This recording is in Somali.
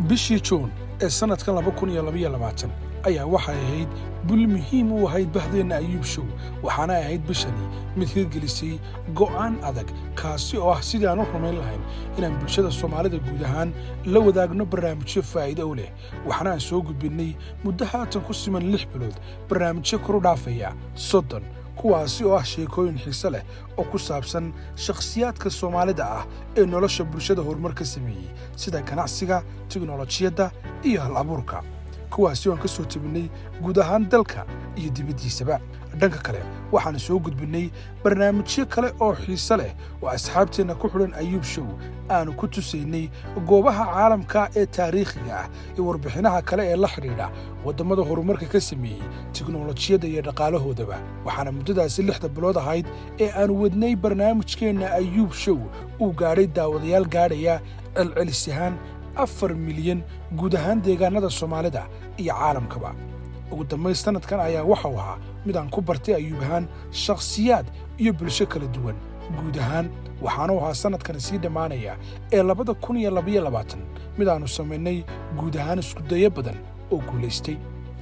bishii Juun ee sanadkan 2022 ayaa waxay ahayd bul muhiim u ahayd bahdeena Ayuub Show waxaana ahayd bishani mid hirgelisay go'aan adag kaasi oo ah sidii aan u rumayn lahayn inaan bulshada Soomaalida guud ahaan la wadaagno barnaamijyo faa'iido u leh waxaana aan soo gudbinay muddo haatan ku siman 6 bilood barnaamijyo kor u dhaafaya 30 kuwaasi oo ah sheekooyin xiiso leh oo ku saabsan shakhsiyaadka Soomaalida ah ee nolosha bulshada horumar ka sameeyay sida ganacsiga, tiknoolajiyadda iyo hal-abuurka kuwaasi oo aan ka soo tabinay guud ahaan dalka iyo dibaddiisaba. dhanka kale waxaan soo gudbinay barnaamijyo kale oo xiiso leh oo asxaabteena ku xidhan Ayuub Show aanu ku tusaynay goobaha caalamka ee taariikhiga ah iyo warbixinaha kale ee la xiriira wadamada horumarka ka sameeyay tiknoolajiyadda iyo dhaqaalahoodaba. waxaana muddadaasi 6 bilood ahayd ee aan wadnay barnaamijkeena Ayuub Show uu gaadhay daawadayaal gaadhaya celcelis 4 milyan guud ahaan deegaanada Soomaalida iyo caalamkaba. ugu dambayn sanadkan ayaa waxa uu ahaa mid aan ku bartay Ayuub ahaan shakhsiyaad iyo bulsho kala duwan guud ahaan waxaana uu ahaa sanadkan sii dhamaanaya ee 2022 mid aanu samaynay guud ahaan isku dayo badan oo guulaystay.